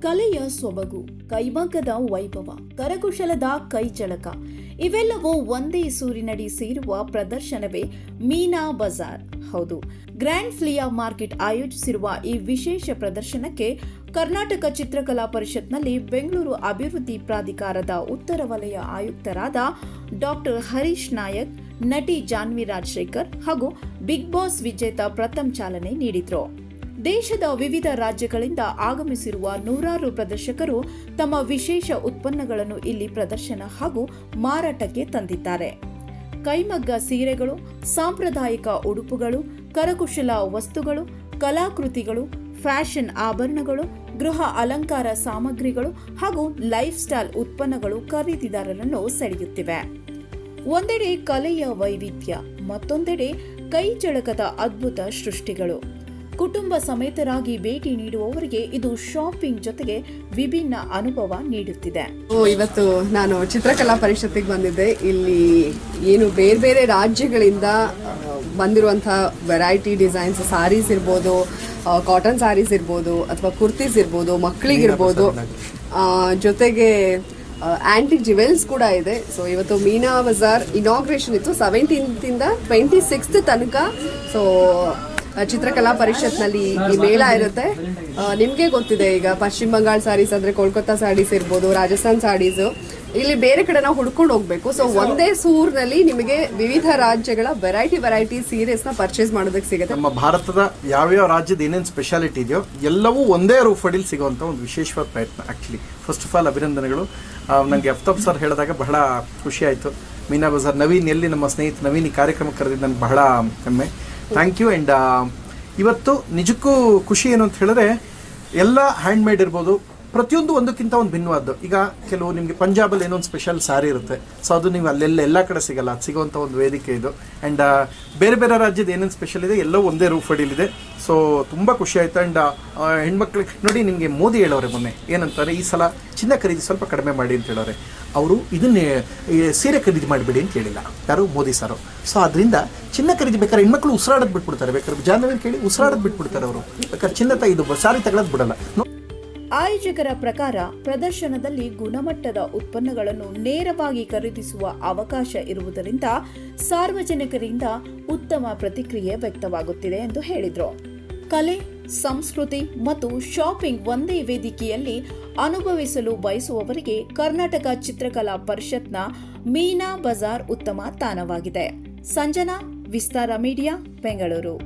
ಕಲೆಯ ಸೊಬಗು, ಕೈಮಗ್ಗದ ವೈಭವ, ಕರಕುಶಲದ ಕೈಚಳಕ ಇವೆಲ್ಲವೂ ಒಂದೇ ಸೂರಿನಡಿ ಸೇರುವ ಪ್ರದರ್ಶನವೇ ಮೀನಾ ಬಜಾರ್. ಹೌದು, ಗ್ರ್ಯಾಂಡ್ ಫ್ಲಿಯಾ ಮಾರ್ಕೆಟ್ ಆಯೋಜಿಸಿರುವ ಈ ವಿಶೇಷ ಪ್ರದರ್ಶನಕ್ಕೆ ಕರ್ನಾಟಕ ಚಿತ್ರಕಲಾ ಪರಿಷತ್ನಲ್ಲಿ ಬೆಂಗಳೂರು ಅಭಿವೃದ್ಧಿ ಪ್ರಾಧಿಕಾರದ ಉತ್ತರ ವಲಯ ಆಯುಕ್ತರಾದ ಡಾಕ್ಟರ್ ಹರೀಶ್ ನಾಯಕ್, ನಟಿ ಜಾನ್ವಿ ರಾಜಶೇಖರ್ ಹಾಗೂ ಬಿಗ್ ಬಾಸ್ ವಿಜೇತ ಪ್ರಥಮ್ ಚಾಲನೆ ನೀಡಿದರು. ದೇಶದ ವಿವಿಧ ರಾಜ್ಯಗಳಿಂದ ಆಗಮಿಸಿರುವ ನೂರಾರು ಪ್ರದರ್ಶಕರು ತಮ್ಮ ವಿಶೇಷ ಉತ್ಪನ್ನಗಳನ್ನು ಇಲ್ಲಿ ಪ್ರದರ್ಶನ ಹಾಗೂ ಮಾರಾಟಕ್ಕೆ ತಂದಿದ್ದಾರೆ. ಕೈಮಗ್ಗ ಸೀರೆಗಳು, ಸಾಂಪ್ರದಾಯಿಕ ಉಡುಪುಗಳು, ಕರಕುಶಲ ವಸ್ತುಗಳು, ಕಲಾಕೃತಿಗಳು, ಫ್ಯಾಷನ್ ಆಭರಣಗಳು, ಗೃಹ ಅಲಂಕಾರ ಸಾಮಗ್ರಿಗಳು ಹಾಗೂ ಲೈಫ್ ಸ್ಟೈಲ್ ಉತ್ಪನ್ನಗಳು ಖರೀದಿದಾರರನ್ನು ಸೆಳೆಯುತ್ತಿವೆ. ಒಂದೆಡೆ ಕಲೆಯ ವೈವಿಧ್ಯ, ಮತ್ತೊಂದೆಡೆ ಕೈಚಳಕದ ಅದ್ಭುತ ಸೃಷ್ಟಿಗಳು. ಕುಟುಂಬ ಸಮೇತರಾಗಿ ಭೇಟಿ ನೀಡುವವರಿಗೆ ಇದು ಶಾಪಿಂಗ್ ಜೊತೆಗೆ ವಿಭಿನ್ನ ಅನುಭವ ನೀಡುತ್ತಿದೆ. ಇವತ್ತು ನಾನು ಚಿತ್ರಕಲಾ ಪರಿಷತ್ತಿಗೆ ಬಂದಿದ್ದೆ. ಇಲ್ಲಿ ಏನು ಬೇರೆ ಬೇರೆ ರಾಜ್ಯಗಳಿಂದ ಬಂದಿರುವಂತಹ ವೆರೈಟಿ ಡಿಸೈನ್ಸ್, ಸಾರೀಸ್ ಇರ್ಬೋದು, ಕಾಟನ್ ಸಾರೀಸ್ ಇರ್ಬೋದು, ಅಥವಾ ಕುರ್ತೀಸ್ ಇರ್ಬೋದು, ಮಕ್ಕಳಿಗಿರ್ಬೋದು, ಜೊತೆಗೆ ಆಂಟಿಕ್ ಜ್ಯುವೆಲ್ಸ್ ಕೂಡ ಇದೆ. ಸೊ ಇವತ್ತು ಮೀನಾ ಬಜಾರ್ ಇನಾಗ್ರೇಷನ್ ಇತ್ತು, 17th ಇಂದ 26th ತನಕ. ಸೊ ಚಿತ್ರಕಲಾ ಪರಿಷತ್ನಲ್ಲಿ ಈ ಮೇಳ ಇರುತ್ತೆ. ನಿಮಗೆ ಗೊತ್ತಿದೆ, ಈಗ ಪಶ್ಚಿಮ ಬಂಗಾಳ ಸಾರೀಸ್ ಅಂದ್ರೆ ಕೋಲ್ಕತ್ತಾ ಸಾರೀಸ್ ಇರ್ಬೋದು, ರಾಜಸ್ಥಾನ್ ಸಾರೀಸ್, ಇಲ್ಲಿ ಬೇರೆ ಕಡೆ ನಾವು ಹುಡ್ಕೊಂಡು ಹೋಗ್ಬೇಕು. ಸೊ ಒಂದೇ ಸೂರ್ನಲ್ಲಿ ನಿಮಗೆ ವಿವಿಧ ರಾಜ್ಯಗಳ ವೆರೈಟಿ ಸೀರೆಸ್ ನ ಪರ್ಚೇಸ್ ಮಾಡೋದಕ್ಕೆ ಸಿಗುತ್ತೆ. ನಮ್ಮ ಭಾರತದ ಯಾವ್ಯಾವ ರಾಜ್ಯದ ಏನೇನು ಸ್ಪೆಷಾಲಿಟಿ ಇದೆಯೋ ಎಲ್ಲವೂ ಒಂದೇ ರೂಫಡಿಲಿ ಸಿಗುವಂತ ಒಂದು ವಿಶೇಷವಾದ ಪ್ರಯತ್ನ. ಆಕ್ಚುಲಿ ಫಸ್ಟ್ ಆಫ್ ಆಲ್ ಅಭಿನಂದನೆಗಳು. ನನಗೆ ಅಫ್ತಾಬ್ ಸರ್ ಹೇಳಿದಾಗ ಬಹಳ ಖುಷಿ ಆಯಿತು. ಮೀನಾ ಬಜಾರ್ ನವೀನ್, ಎಲ್ಲಿ ನಮ್ಮ ಸ್ನೇಹಿತ ನವೀನ್ ಈ ಕಾರ್ಯಕ್ರಮ ಕರೆದಿದ್ದು ನನಗೆ ಬಹಳ ಹೆಮ್ಮೆ. Thank you. ಆ್ಯಂಡ್ ಇವತ್ತು ನಿಜಕ್ಕೂ ಖುಷಿ ಏನು ಅಂತ ಹೇಳಿದ್ರೆ, ಎಲ್ಲ ಹ್ಯಾಂಡ್ ಮೇಡ್ ಇರ್ಬೋದು, ಪ್ರತಿಯೊಂದು ಒಂದಕ್ಕಿಂತ ಒಂದು ಭಿನ್ನವಾದ್ದು. ಈಗ ಕೆಲವು ನಿಮಗೆ ಪಂಜಾಬಲ್ಲಿ ಏನೋ ಒಂದು ಸ್ಪೆಷಲ್ ಸಾರಿ ಇರುತ್ತೆ, ಸೊ ಅದು ನೀವು ಎಲ್ಲ ಕಡೆ ಸಿಗಲ್ಲ, ಅದು ಸಿಗೋವಂಥ ಒಂದು ವೇದಿಕೆ ಇದು. ಆ್ಯಂಡ್ ಬೇರೆ ಬೇರೆ ರಾಜ್ಯದ ಏನೇನು ಸ್ಪೆಷಲ್ ಇದೆ ಎಲ್ಲವೂ ಒಂದೇ ರೂಫಡಿಲಿದೆ. ಸೊ ತುಂಬ ಖುಷಿ ಆಯಿತು. ಆ್ಯಂಡ್ ಹೆಣ್ಮಕ್ಳಿಗೆ ನೋಡಿ, ನಿಮಗೆ ಮೋದಿ ಹೇಳೋರೆ ಮೊನ್ನೆ ಏನಂತಾರೆ, ಈ ಸಲ ಚಿನ್ನ ಖರೀದಿ ಸ್ವಲ್ಪ ಕಡಿಮೆ ಮಾಡಿ ಅಂತ ಹೇಳೋರೆ. ಅವರು ಇದನ್ನೇ ಸೀರೆ ಖರೀದಿ ಮಾಡಿಬಿಡಿ ಅಂತ ಹೇಳಿಲ್ಲ, ಯಾರು ಮೋದಿ ಸರ್. ಸೊ ಅದರಿಂದ ಚಿನ್ನ ಖರೀದಿ ಬೇಕಾದ್ರೆ ಹೆಣ್ಮಕ್ಳು ಉಸಿರಾಡೋದು ಬಿಟ್ಬಿಡ್ತಾರೆ, ಬೇಕಾದ್ರೆ ಜಾನ್ವಿ ಕೇಳಿ ಉಸಿರಾಡೋದು ಬಿಟ್ಬಿಡ್ತಾರೆ ಅವರು, ಬೇಕಾದ್ರೆ ಚಿನ್ನ ಇದು ಸಾರಿ ತಗೊಳ್ಳೋದು ಬಿಡಲ್ಲ. ಆಯೋಜಕರ ಪ್ರಕಾರ ಪ್ರದರ್ಶನದಲ್ಲಿ ಗುಣಮಟ್ಟದ ಉತ್ಪನ್ನಗಳನ್ನು ನೇರವಾಗಿ ಖರೀದಿಸುವ ಅವಕಾಶ ಇರುವುದರಿಂದ ಸಾರ್ವಜನಿಕರಿಂದ ಉತ್ತಮ ಪ್ರತಿಕ್ರಿಯೆ ವ್ಯಕ್ತವಾಗುತ್ತಿದೆ ಎಂದು ಹೇಳಿದರು. ಕಲೆ, ಸಂಸ್ಕೃತಿ ಮತ್ತು ಶಾಪಿಂಗ್ ಒಂದೇ ವೇದಿಕೆಯಲ್ಲಿ ಅನುಭವಿಸಲು ಬಯಸುವವರಿಗೆ ಕರ್ನಾಟಕ ಚಿತ್ರಕಲಾ ಪರಿಷತ್ನ ಮೀನಾ ಬಜಾರ್ ಉತ್ತಮ ತಾಣವಾಗಿದೆ. ಸಂಜನಾ, ವಿಸ್ತಾರ ಮೀಡಿಯಾ, ಬೆಂಗಳೂರು.